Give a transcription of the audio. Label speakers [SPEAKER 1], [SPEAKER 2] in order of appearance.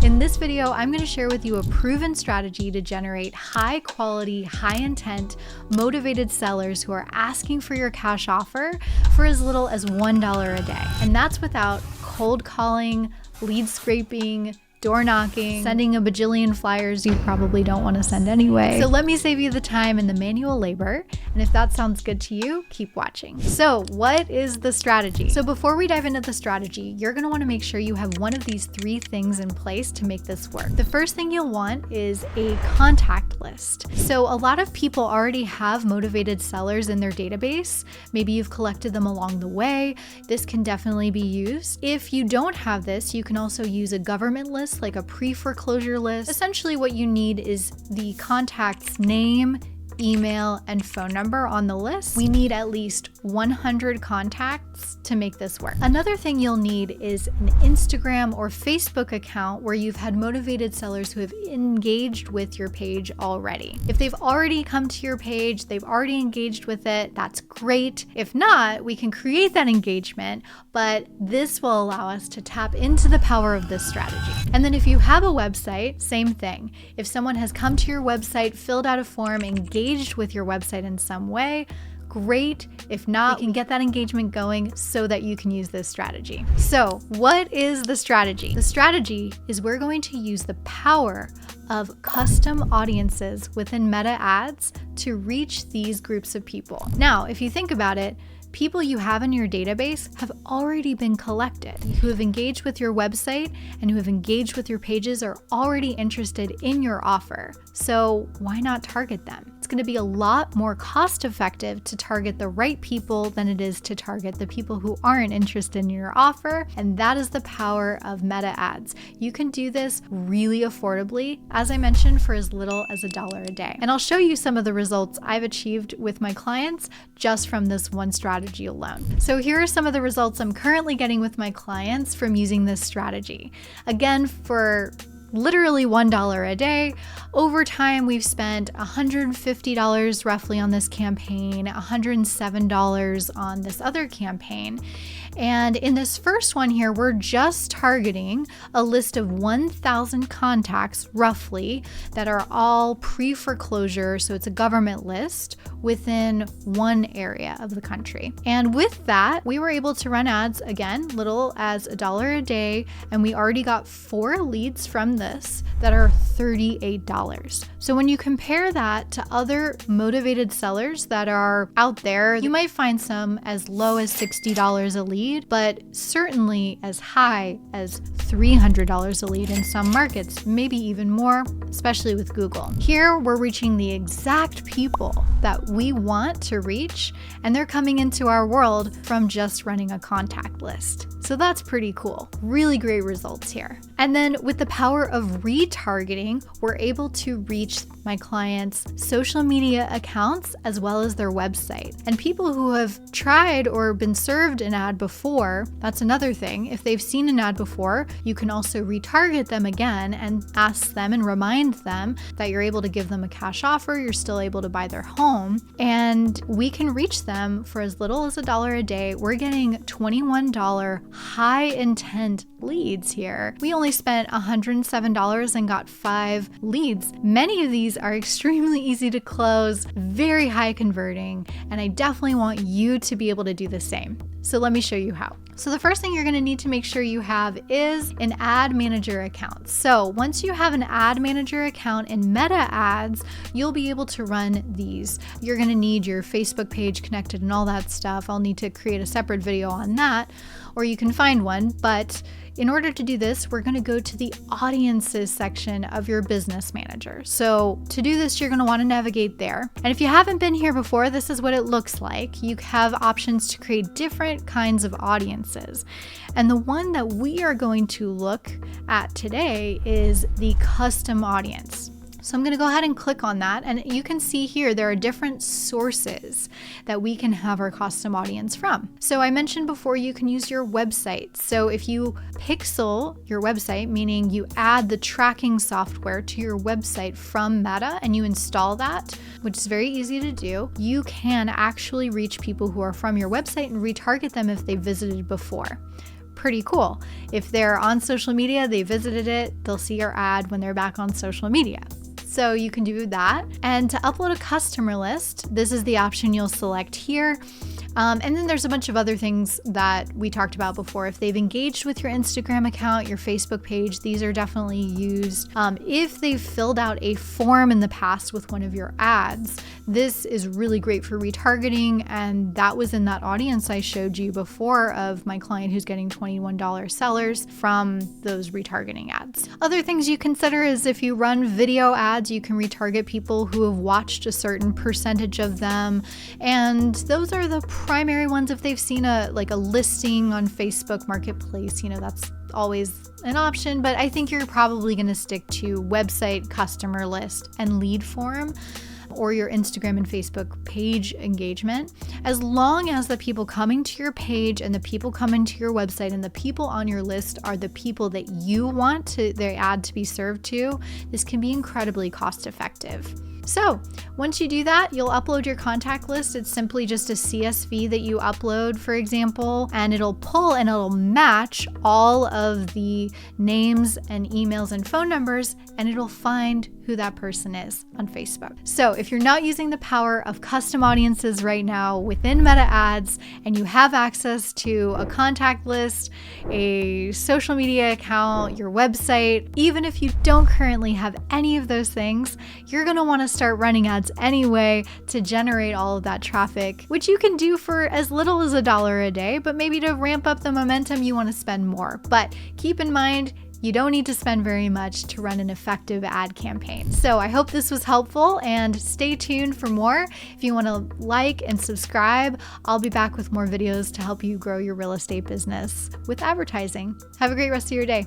[SPEAKER 1] In this video, I'm going to share with you a proven strategy to generate high quality, high intent, motivated sellers who are asking for your cash offer for as little as $1 a day. And that's without cold calling, lead scraping, door knocking, sending a bajillion flyers you probably don't want to send anyway. So let me save you the time and the manual labor. And if that sounds good to you, keep watching. So what is the strategy? So before we dive into the strategy, you're going to want to make sure you have one of these 3 things in place to make this work. The first thing you'll want is a contact list. So a lot of people already have motivated sellers in their database. Maybe you've collected them along the way. This can definitely be used. If you don't have this, you can also use a government list, like a pre-foreclosure list. Essentially what you need is the contact's name, email, and phone number on the list. We need at least 100 contacts to make this work. Another thing you'll need is an Instagram or Facebook account where you've had motivated sellers who have engaged with your page already. If they've already come to your page, they've already engaged with it, that's great. If not, we can create that engagement, but this will allow us to tap into the power of this strategy. And then if you have a website, same thing. If someone has come to your website, filled out a form, engaged with your website in some way, great. If not, we can get that engagement going so that you can use this strategy. So what is the strategy? The strategy is we're going to use the power of custom audiences within Meta ads to reach these groups of people. Now, if you think about it, people you have in your database have already been collected, who have engaged with your website and who have engaged with your pages are already interested in your offer. So why not target them? It's going to be a lot more cost effective to target the right people than it is to target the people who aren't interested in your offer. And that is the power of Meta ads. You can do this really affordably, as I mentioned, for as little as $1 a day. And I'll show you some of the results I've achieved with my clients just from this one strategy alone. So here are some of the results I'm currently getting with my clients from using this strategy. Again, for literally $1 a day. Over time, we've spent $150 roughly on this campaign, $107 on this other campaign. And in this first one here, we're just targeting a list of 1,000 contacts roughly that are all pre-foreclosure. So it's a government list within one area of the country. And with that, we were able to run ads again, little as $1 a day. And we already got 4 leads from this that are $38. So when you compare that to other motivated sellers that are out there, you might find some as low as $60 a lead, but certainly as high as $300 a lead in some markets, maybe even more, especially with Google. Here, we're reaching the exact people that we want to reach, and they're coming into our world from just running a contact list. So that's pretty cool. Really great results here. And then with the power of retargeting, we're able to reach my clients' social media accounts as well as their website. And people who have tried or been served an ad before, that's another thing. If they've seen an ad before, you can also retarget them again and ask them and remind them that you're able to give them a cash offer, you're still able to buy their home, and we can reach them for as little as $1 a day. We're getting $21 high intent leads here. We only spent $107 and got 5 leads. Many of these are extremely easy to close, very high converting, and I definitely want you to be able to do the same. So let me show you how. So the first thing you're going to need to make sure you have is an ad manager account. So once you have an ad manager account in Meta ads, you'll be able to run these. You're going to need your Facebook page connected and all that stuff. I'll need to create a separate video on that, or you can find one. But in order to do this, we're going to go to the audiences section of your business manager. So to do this, you're going to want to navigate there. And if you haven't been here before, this is what it looks like. You have options to create different kinds of audiences. And the one that we are going to look at today is the custom audience. So I'm going to go ahead and click on that, and you can see here there are different sources that we can have our custom audience from. So I mentioned before you can use your website. So if you pixel your website, meaning you add the tracking software to your website from Meta and you install that, which is very easy to do, you can actually reach people who are from your website and retarget them if they visited before. pretty cool. If they're on social media, they visited it, they'll see your ad when they're back on social media. So you can do that. And to upload a customer list, this is the option you'll select here. And then there's a bunch of other things that we talked about before. If they've engaged with your Instagram account, your Facebook page, these are definitely used. If they've filled out a form in the past with one of your ads, this is really great for retargeting. And that was in that audience I showed you before of my client who's getting $21 sellers from those retargeting ads. Other things you consider is if you run video ads, you can retarget people who have watched a certain percentage of them. And those are the primary ones. If they've seen a listing on Facebook Marketplace, that's always an option, but I think you're probably going to stick to website, customer list, and lead form, or your Instagram and Facebook page engagement. As long as the people coming to your page and the people coming to your website and the people on your list are the people that you want their ad to be served to, this can be incredibly cost effective. So once you do that, you'll upload your contact list. It's simply just a CSV that you upload, for example, and it'll pull and it'll match all of the names and emails and phone numbers, and it'll find who that person is on Facebook. So if you're not using the power of custom audiences right now within Meta Ads, and you have access to a contact list, a social media account, your website, even if you don't currently have any of those things, you're going to want to start running ads anyway to generate all of that traffic, which you can do for as little as $1 a day, but maybe to ramp up the momentum, you want to spend more. But keep in mind, you don't need to spend very much to run an effective ad campaign. So I hope this was helpful, and stay tuned for more. If you want to like and subscribe, I'll be back with more videos to help you grow your real estate business with advertising. Have a great rest of your day.